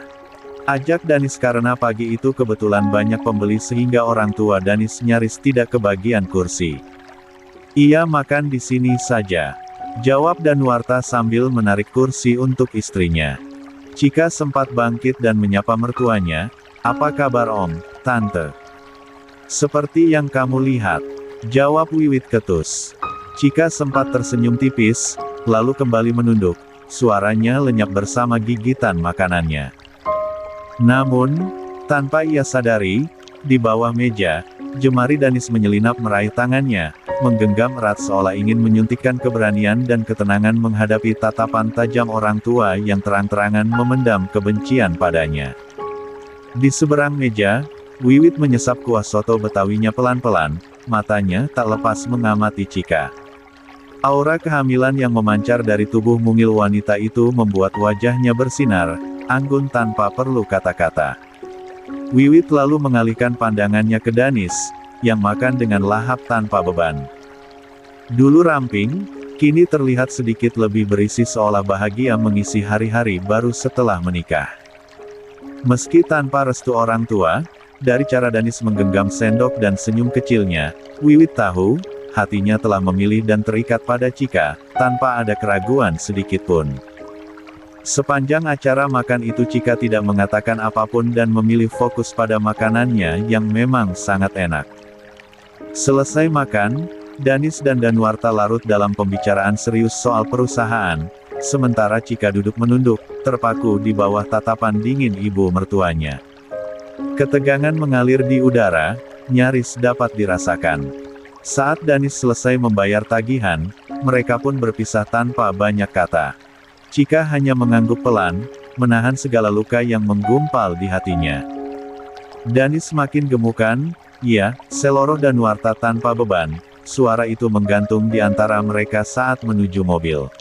ajak Danis karena pagi itu kebetulan banyak pembeli sehingga orang tua Danis nyaris tidak kebagian kursi. "Iya makan di sini saja," jawab Danuarta sambil menarik kursi untuk istrinya. Chika sempat bangkit dan menyapa mertuanya, "Apa kabar Om, Tante?" "Seperti yang kamu lihat," jawab Wiwit ketus. Chika sempat tersenyum tipis, lalu kembali menunduk, suaranya lenyap bersama gigitan makanannya. Namun, tanpa ia sadari, di bawah meja, jemari Danis menyelinap meraih tangannya, menggenggam erat seolah ingin menyuntikkan keberanian dan ketenangan menghadapi tatapan tajam orang tua yang terang-terangan memendam kebencian padanya. Di seberang meja, Wiwit menyesap kuah soto Betawinya pelan-pelan, matanya tak lepas mengamati Chika. Aura kehamilan yang memancar dari tubuh mungil wanita itu membuat wajahnya bersinar, anggun tanpa perlu kata-kata. Wiwit lalu mengalihkan pandangannya ke Danis, yang makan dengan lahap tanpa beban. Dulu ramping, kini terlihat sedikit lebih berisi seolah bahagia mengisi hari-hari baru setelah menikah. Meski tanpa restu orang tua, dari cara Danis menggenggam sendok dan senyum kecilnya, Wiwit tahu, hatinya telah memilih dan terikat pada Chika, tanpa ada keraguan sedikitpun. Sepanjang acara makan itu Chika tidak mengatakan apapun dan memilih fokus pada makanannya yang memang sangat enak. Selesai makan, Danis dan Danuarta larut dalam pembicaraan serius soal perusahaan, sementara Chika duduk menunduk, terpaku di bawah tatapan dingin ibu mertuanya. Ketegangan mengalir di udara, nyaris dapat dirasakan. Saat Danis selesai membayar tagihan, mereka pun berpisah tanpa banyak kata. Chika hanya mengangguk pelan, menahan segala luka yang menggumpal di hatinya. Danis makin gemukan, ya, seloroh Danuarta tanpa beban, suara itu menggantung di antara mereka saat menuju mobil.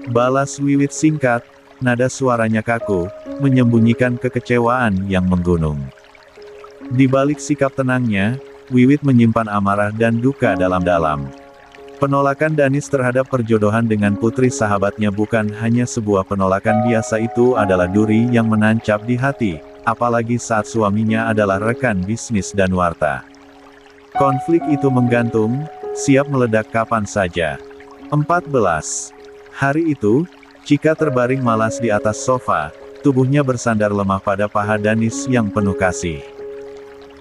Balas Wiwit singkat, nada suaranya kaku, menyembunyikan kekecewaan yang menggunung. Di balik sikap tenangnya, Wiwit menyimpan amarah dan duka dalam-dalam. Penolakan Danis terhadap perjodohan dengan putri sahabatnya bukan hanya sebuah penolakan biasa, itu adalah duri yang menancap di hati, apalagi saat suaminya adalah rekan bisnis Danuarta. Konflik itu menggantung, siap meledak kapan saja. 14. Hari itu, Chika terbaring malas di atas sofa, tubuhnya bersandar lemah pada paha Danis yang penuh kasih.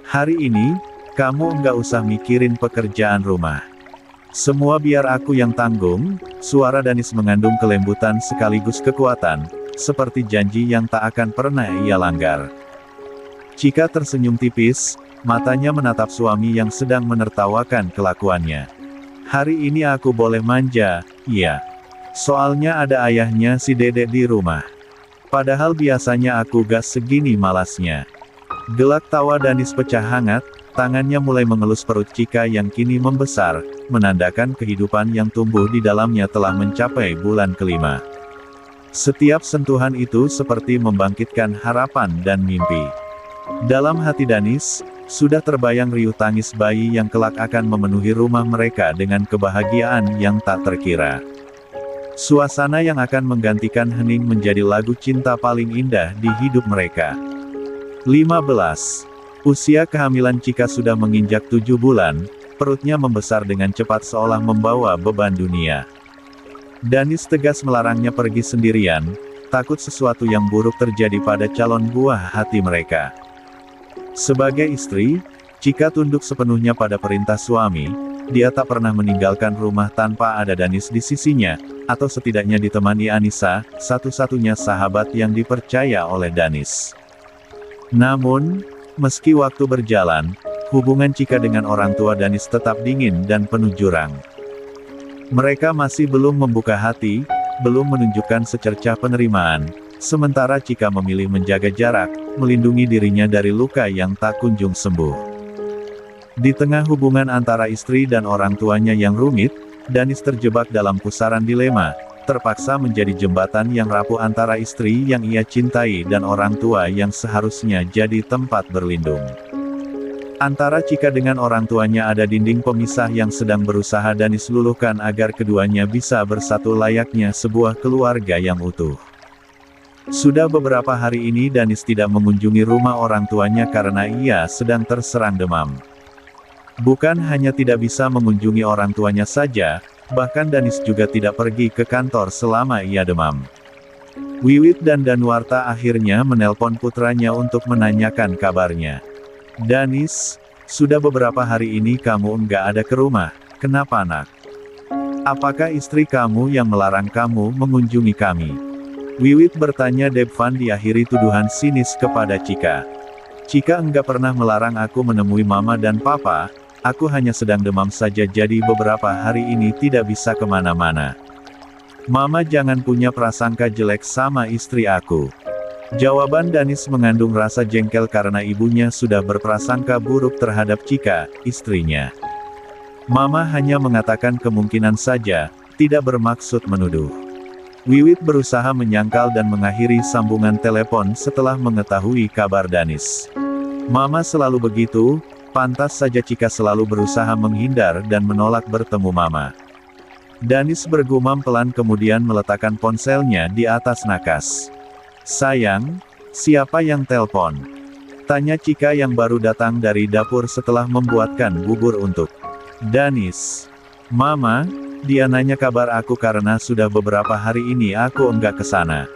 Hari ini, kamu enggak usah mikirin pekerjaan rumah. Semua biar aku yang tanggung, suara Danis mengandung kelembutan sekaligus kekuatan, seperti janji yang tak akan pernah ia langgar. Chika tersenyum tipis, matanya menatap suami yang sedang menertawakan kelakuannya. Hari ini aku boleh manja, iya. Soalnya ada ayahnya si Dedek di rumah. Padahal biasanya aku gak segini malasnya. Gelak tawa Danis pecah hangat, tangannya mulai mengelus perut Chika yang kini membesar, menandakan kehidupan yang tumbuh di dalamnya telah mencapai bulan kelima. Setiap sentuhan itu seperti membangkitkan harapan dan mimpi. Dalam hati Danis, sudah terbayang riuh tangis bayi yang kelak akan memenuhi rumah mereka dengan kebahagiaan yang tak terkira. Suasana yang akan menggantikan hening menjadi lagu cinta paling indah di hidup mereka. 15. Usia kehamilan Chika sudah menginjak 7 bulan, perutnya membesar dengan cepat seolah membawa beban dunia. Danis tegas melarangnya pergi sendirian, takut sesuatu yang buruk terjadi pada calon buah hati mereka. Sebagai istri, Chika tunduk sepenuhnya pada perintah suami, dia tak pernah meninggalkan rumah tanpa ada Danis di sisinya, atau setidaknya ditemani Anissa, satu-satunya sahabat yang dipercaya oleh Danis. Namun, meski waktu berjalan, hubungan Chika dengan orang tua Danis tetap dingin dan penuh jurang. Mereka masih belum membuka hati, belum menunjukkan secercah penerimaan, sementara Chika memilih menjaga jarak, melindungi dirinya dari luka yang tak kunjung sembuh. Di tengah hubungan antara istri dan orang tuanya yang rumit, Danis terjebak dalam pusaran dilema, terpaksa menjadi jembatan yang rapuh antara istri yang ia cintai dan orang tua yang seharusnya jadi tempat berlindung. Antara Chika dengan orang tuanya ada dinding pemisah yang sedang berusaha Danis luluhkan agar keduanya bisa bersatu layaknya sebuah keluarga yang utuh. Sudah beberapa hari ini Danis tidak mengunjungi rumah orang tuanya karena ia sedang terserang demam. Bukan hanya tidak bisa mengunjungi orang tuanya saja, bahkan Danis juga tidak pergi ke kantor selama ia demam. Wiwit dan Danuarta akhirnya menelpon putranya untuk menanyakan kabarnya. Danis, sudah beberapa hari ini kamu enggak ada ke rumah, kenapa nak? Apakah istri kamu yang melarang kamu mengunjungi kami? Wiwit bertanya. Devvan diakhiri tuduhan sinis kepada Chika. Chika enggak pernah melarang aku menemui mama dan papa, aku hanya sedang demam saja jadi beberapa hari ini tidak bisa kemana-mana. Mama jangan punya prasangka jelek sama istri aku. Jawaban Danis mengandung rasa jengkel karena ibunya sudah berprasangka buruk terhadap Chika, istrinya. Mama hanya mengatakan kemungkinan saja, tidak bermaksud menuduh. Wiwit berusaha menyangkal dan mengakhiri sambungan telepon setelah mengetahui kabar Danis. Mama selalu begitu, Pantas saja Cika selalu berusaha menghindar dan menolak bertemu Mama. Danis bergumam pelan kemudian meletakkan ponselnya di atas nakas. "Sayang, siapa yang telpon?" tanya Cika yang baru datang dari dapur setelah membuatkan bubur untuk Danis. "Mama, dia nanya kabar aku karena sudah beberapa hari ini aku enggak ke sana."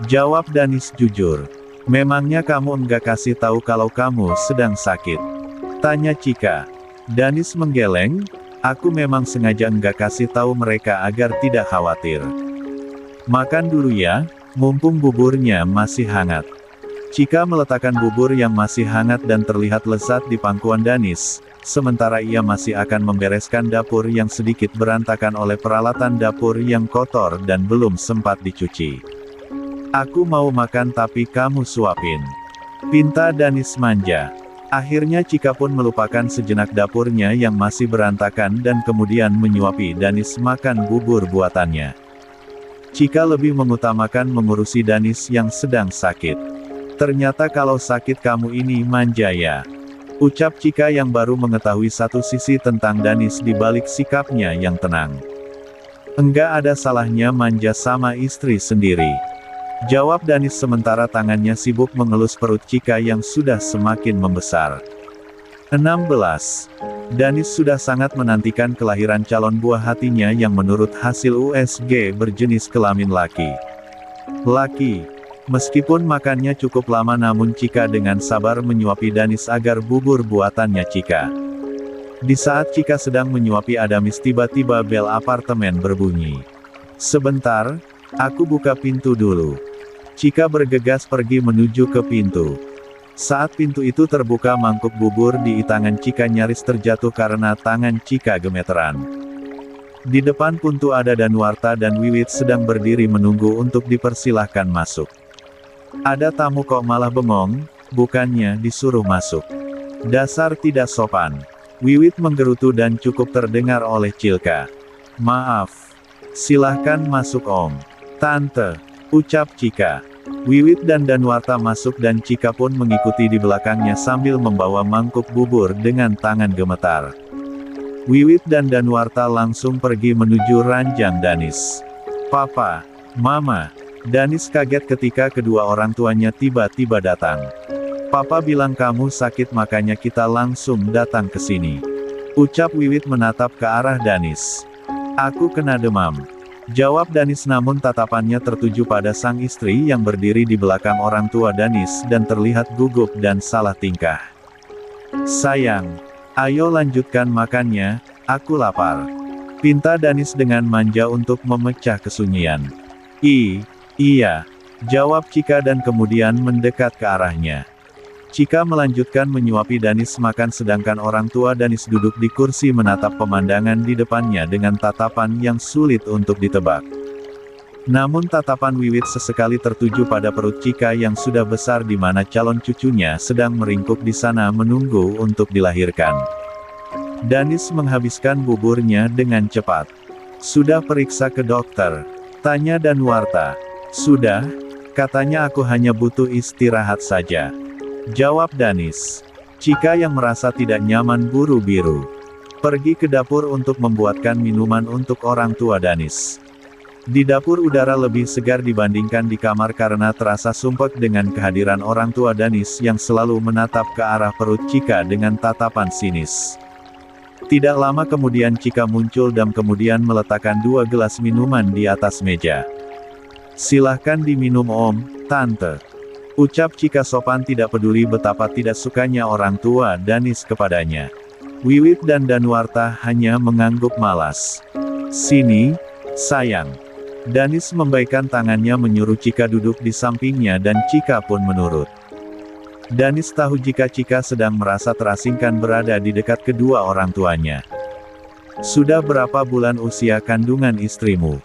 Jawab Danis jujur. "Memangnya kamu enggak kasih tahu kalau kamu sedang sakit?" tanya Cika. Danis menggeleng, "Aku memang sengaja enggak kasih tahu mereka agar tidak khawatir. Makan dulu ya, mumpung buburnya masih hangat." Cika meletakkan bubur yang masih hangat dan terlihat lezat di pangkuan Danis, sementara ia masih akan membereskan dapur yang sedikit berantakan oleh peralatan dapur yang kotor dan belum sempat dicuci. "Aku mau makan tapi kamu suapin," pinta Danis manja. Akhirnya Cika pun melupakan sejenak dapurnya yang masih berantakan dan kemudian menyuapi Danis makan bubur buatannya. Cika lebih mengutamakan mengurusi Danis yang sedang sakit. "Ternyata kalau sakit kamu ini manja ya," ucap Cika yang baru mengetahui satu sisi tentang Danis di balik sikapnya yang tenang. "Enggak ada salahnya manja sama istri sendiri," jawab Danis sementara tangannya sibuk mengelus perut Cika yang sudah semakin membesar. 16. Danis sudah sangat menantikan kelahiran calon buah hatinya yang menurut hasil USG berjenis kelamin laki. Meskipun makannya cukup lama namun Cika dengan sabar menyuapi Danis agar bubur buatannya Cika. Di saat Cika sedang menyuapi Adamis tiba-tiba bel apartemen berbunyi. "Sebentar, aku buka pintu dulu." Cika bergegas pergi menuju ke pintu. Saat pintu itu terbuka mangkuk bubur di tangan Cika nyaris terjatuh karena tangan Cika gemeteran. Di depan pintu ada Danuarta dan Wiwit sedang berdiri menunggu untuk dipersilahkan masuk. "Ada tamu kok malah bengong, bukannya disuruh masuk. Dasar tidak sopan." Wiwit menggerutu dan cukup terdengar oleh Cilka. "Maaf. Silahkan masuk Om." "Tante," ucap Cika. Wiwit dan Danuarta masuk dan Cika pun mengikuti di belakangnya sambil membawa mangkuk bubur dengan tangan gemetar. Wiwit dan Danuarta langsung pergi menuju ranjang Danis. "Papa, Mama." Danis kaget ketika kedua orang tuanya tiba-tiba datang. "Papa bilang kamu sakit makanya kita langsung datang ke sini," ucap Wiwit menatap ke arah Danis. "Aku kena demam," jawab Danis namun tatapannya tertuju pada sang istri yang berdiri di belakang orang tua Danis dan terlihat gugup dan salah tingkah. "Sayang, ayo lanjutkan makannya, aku lapar," pinta Danis dengan manja untuk memecah kesunyian. Iya," jawab Cika dan kemudian mendekat ke arahnya. Cika melanjutkan menyuapi Danis makan sedangkan orang tua Danis duduk di kursi menatap pemandangan di depannya dengan tatapan yang sulit untuk ditebak. Namun tatapan Wiwit sesekali tertuju pada perut Cika yang sudah besar di mana calon cucunya sedang meringkuk di sana menunggu untuk dilahirkan. Danis menghabiskan buburnya dengan cepat. "Sudah periksa ke dokter?" tanya Danuarta. "Sudah, katanya aku hanya butuh istirahat saja," jawab Danis. Cika yang merasa tidak nyaman buru-biru pergi ke dapur untuk membuatkan minuman untuk orang tua Danis. Di dapur udara lebih segar dibandingkan di kamar karena terasa sumpek dengan kehadiran orang tua Danis yang selalu menatap ke arah perut Cika dengan tatapan sinis. Tidak lama kemudian Cika muncul dan kemudian meletakkan 2 gelas minuman di atas meja. "Silahkan diminum Om, Tante," ucap Cika sopan tidak peduli betapa tidak sukanya orang tua Danis kepadanya. Wiwit dan Danuarta hanya mengangguk malas. "Sini, sayang." Danis membaikan tangannya menyuruh Cika duduk di sampingnya dan Cika pun menurut. Danis tahu jika Cika sedang merasa terasingkan berada di dekat kedua orang tuanya. "Sudah berapa bulan usia kandungan istrimu?"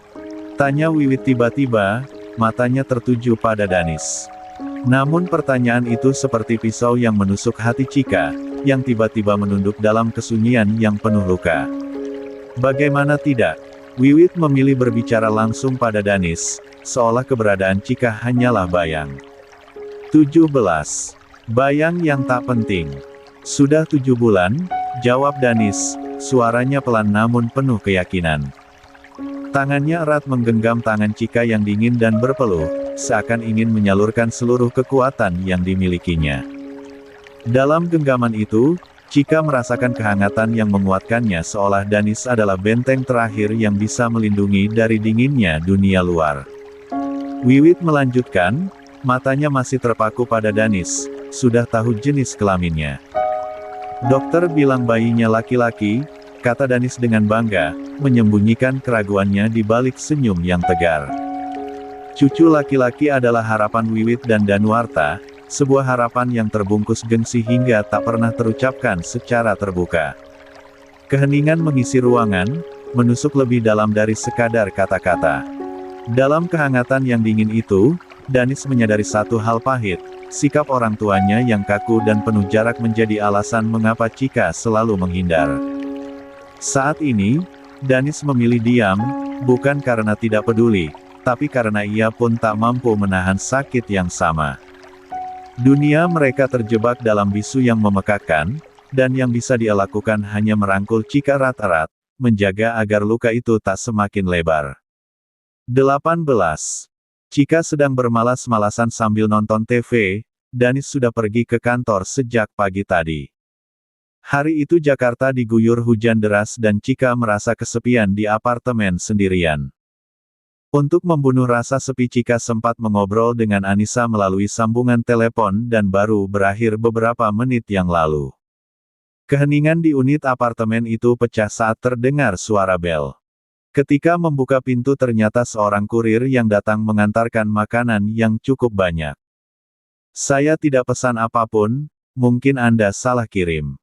tanya Wiwit tiba-tiba, matanya tertuju pada Danis. Namun pertanyaan itu seperti pisau yang menusuk hati Cika, yang tiba-tiba menunduk dalam kesunyian yang penuh luka. Bagaimana tidak? Wiwit memilih berbicara langsung pada Danis, seolah keberadaan Cika hanyalah bayang. 17. Bayang yang tak penting. Sudah 7 bulan, jawab Danis, suaranya pelan namun penuh keyakinan. Tangannya erat menggenggam tangan Chika yang dingin dan berpeluh, seakan ingin menyalurkan seluruh kekuatan yang dimilikinya. Dalam genggaman itu, Chika merasakan kehangatan yang menguatkannya seolah Danis adalah benteng terakhir yang bisa melindungi dari dinginnya dunia luar. Wiwit melanjutkan, matanya masih terpaku pada Danis, sudah tahu jenis kelaminnya. Dokter bilang bayinya laki-laki, kata Danis dengan bangga, menyembunyikan keraguannya di balik senyum yang tegar. Cucu laki-laki adalah harapan Wiwit dan Danuarta, sebuah harapan yang terbungkus gengsi hingga tak pernah terucapkan secara terbuka. Keheningan mengisi ruangan, menusuk lebih dalam dari sekadar kata-kata. Dalam kehangatan yang dingin itu, Danis menyadari satu hal pahit, sikap orang tuanya yang kaku dan penuh jarak menjadi alasan mengapa Chika selalu menghindar. Saat ini, Danis memilih diam, bukan karena tidak peduli, tapi karena ia pun tak mampu menahan sakit yang sama. Dunia mereka terjebak dalam bisu yang memekakkan, dan yang bisa dia lakukan hanya merangkul Chika erat-erat, menjaga agar luka itu tak semakin lebar. 18. Chika sedang bermalas-malasan sambil nonton TV, Danis sudah pergi ke kantor sejak pagi tadi. Hari itu Jakarta diguyur hujan deras dan Chika merasa kesepian di apartemen sendirian. Untuk membunuh rasa sepi Chika sempat mengobrol dengan Anissa melalui sambungan telepon dan baru berakhir beberapa menit yang lalu. Keheningan di unit apartemen itu pecah saat terdengar suara bel. Ketika membuka pintu ternyata seorang kurir yang datang mengantarkan makanan yang cukup banyak. Saya tidak pesan apapun, mungkin Anda salah kirim.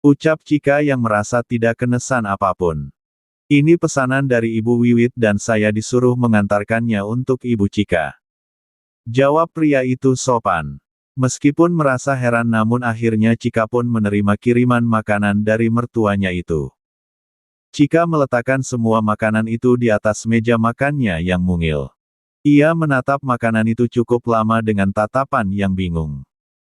Ucap Chika yang merasa tidak kenesan apapun. Ini pesanan dari Ibu Wiwit dan saya disuruh mengantarkannya untuk Ibu Chika. Jawab pria itu sopan. Meskipun merasa heran namun akhirnya Chika pun menerima kiriman makanan dari mertuanya itu. Chika meletakkan semua makanan itu di atas meja makannya yang mungil. Ia menatap makanan itu cukup lama dengan tatapan yang bingung.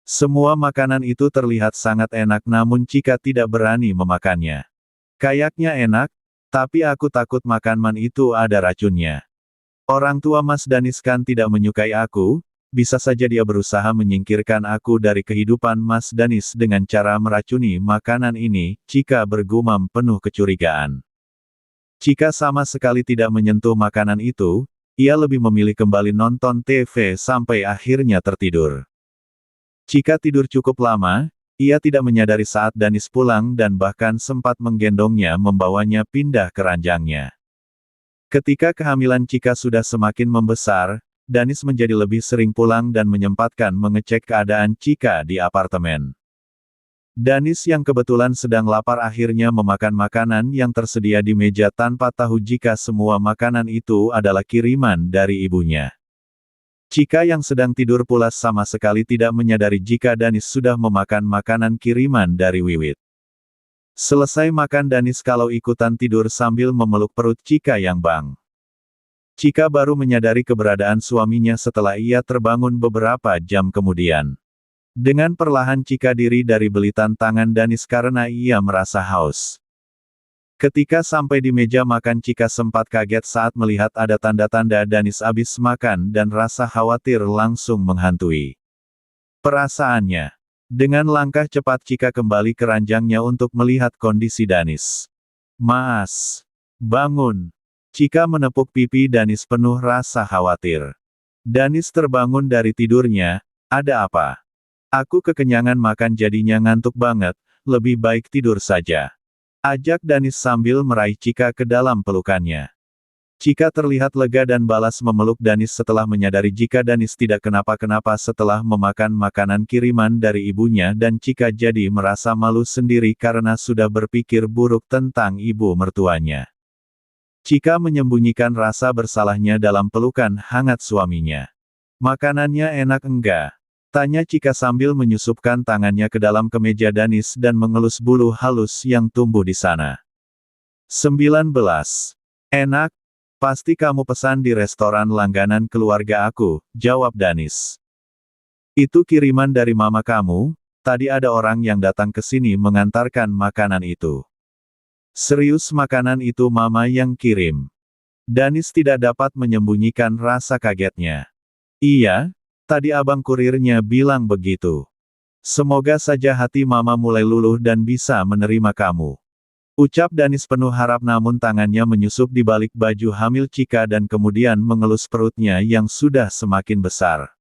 Semua makanan itu terlihat sangat enak namun Chika tidak berani memakannya. Kayaknya enak, tapi aku takut makanan itu ada racunnya. Orang tua Mas Danis kan tidak menyukai aku, bisa saja dia berusaha menyingkirkan aku dari kehidupan Mas Danis dengan cara meracuni makanan ini, Chika bergumam penuh kecurigaan. Chika sama sekali tidak menyentuh makanan itu, ia lebih memilih kembali nonton TV sampai akhirnya tertidur. Chika tidur cukup lama, ia tidak menyadari saat Danis pulang dan bahkan sempat menggendongnya membawanya pindah ke ranjangnya. Ketika kehamilan Chika sudah semakin membesar, Danis menjadi lebih sering pulang dan menyempatkan mengecek keadaan Chika di apartemen. Danis yang kebetulan sedang lapar akhirnya memakan makanan yang tersedia di meja tanpa tahu jika semua makanan itu adalah kiriman dari ibunya. Chika yang sedang tidur pulas sama sekali tidak menyadari jika Danis sudah memakan makanan kiriman dari Wiwit. Selesai makan Danis kalau ikutan tidur sambil memeluk perut Chika yang bang. Chika baru menyadari keberadaan suaminya setelah ia terbangun beberapa jam kemudian. Dengan perlahan Chika diri dari belitan tangan Danis karena ia merasa haus. Ketika sampai di meja makan Chika sempat kaget saat melihat ada tanda-tanda Danis habis makan dan rasa khawatir langsung menghantui perasaannya. Dengan langkah cepat Chika kembali ke ranjangnya untuk melihat kondisi Danis. Mas, bangun. Chika menepuk pipi Danis penuh rasa khawatir. Danis terbangun dari tidurnya, ada apa? Aku kekenyangan makan jadinya ngantuk banget, lebih baik tidur saja. Ajak Danis sambil meraih Chika ke dalam pelukannya. Chika terlihat lega dan balas memeluk Danis setelah menyadari jika Danis tidak kenapa-kenapa setelah memakan makanan kiriman dari ibunya dan Chika jadi merasa malu sendiri karena sudah berpikir buruk tentang ibu mertuanya. Chika menyembunyikan rasa bersalahnya dalam pelukan hangat suaminya. Makanannya enak enggak? Tanya Chika sambil menyusupkan tangannya ke dalam kemeja Danis dan mengelus bulu halus yang tumbuh di sana. 19. Enak? Pasti kamu pesan di restoran langganan keluarga aku, jawab Danis. Itu kiriman dari mama kamu? tadi ada orang yang datang ke sini mengantarkan makanan itu. Serius makanan itu Mama yang kirim? Danis tidak dapat menyembunyikan rasa kagetnya. Iya, tadi abang kurirnya bilang begitu. Semoga saja hati Mama mulai luluh dan bisa menerima kamu. Ucap Danis penuh harap namun tangannya menyusup di balik baju hamil Chika dan kemudian mengelus perutnya yang sudah semakin besar.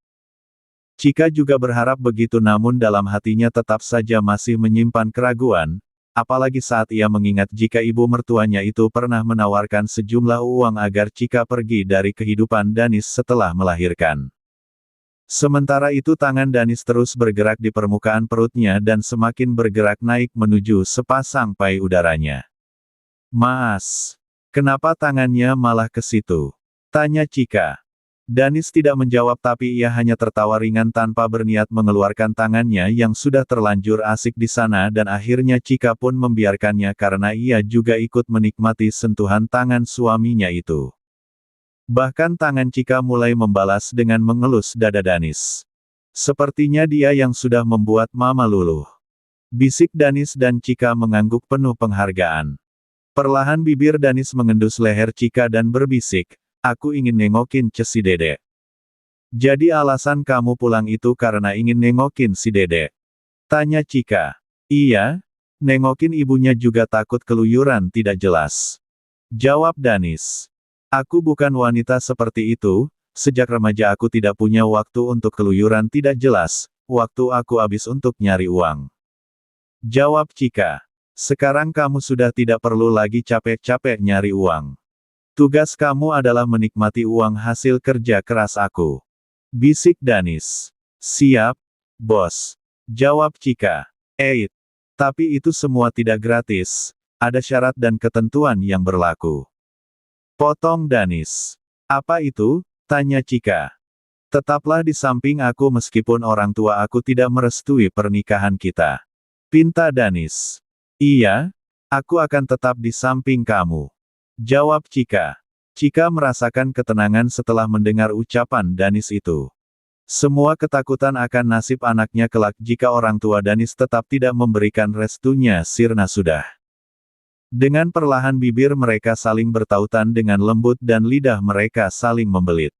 Chika juga berharap begitu namun dalam hatinya tetap saja masih menyimpan keraguan, apalagi saat ia mengingat jika ibu mertuanya itu pernah menawarkan sejumlah uang agar Chika pergi dari kehidupan Danis setelah melahirkan. Sementara itu tangan Danis terus bergerak di permukaan perutnya dan semakin bergerak naik menuju sepasang pai udaranya. Mas, kenapa tangannya malah ke situ? Tanya Chika. Danis tidak menjawab tapi ia hanya tertawa ringan tanpa berniat mengeluarkan tangannya yang sudah terlanjur asik di sana dan akhirnya Chika pun membiarkannya karena ia juga ikut menikmati sentuhan tangan suaminya itu. Bahkan tangan Chika mulai membalas dengan mengelus dada Danis. Sepertinya dia yang sudah membuat Mama luluh. Bisik Danis dan Chika mengangguk penuh penghargaan. Perlahan bibir Danis mengendus leher Chika dan berbisik, aku ingin nengokin si Dedek. Jadi alasan kamu pulang itu karena ingin nengokin si Dedek? Tanya Chika. Iya, nengokin ibunya juga takut keluyuran tidak jelas. Jawab Danis. Aku bukan wanita seperti itu, sejak remaja aku tidak punya waktu untuk keluyuran tidak jelas, waktu aku habis untuk nyari uang. Jawab Chika. Sekarang kamu sudah tidak perlu lagi capek-capek nyari uang. Tugas kamu adalah menikmati uang hasil kerja keras aku. Bisik Danis. Siap, bos. Jawab Chika. Tapi itu semua tidak gratis, ada syarat dan ketentuan yang berlaku. Potong Danis. Apa itu? Tanya Chika. Tetaplah di samping aku meskipun orang tua aku tidak merestui pernikahan kita. Pinta Danis. Iya, aku akan tetap di samping kamu. Jawab Chika. Chika merasakan ketenangan setelah mendengar ucapan Danis itu. Semua ketakutan akan nasib anaknya kelak jika orang tua Danis tetap tidak memberikan restunya sirna sudah. Dengan perlahan bibir mereka saling bertautan dengan lembut dan lidah mereka saling membelit.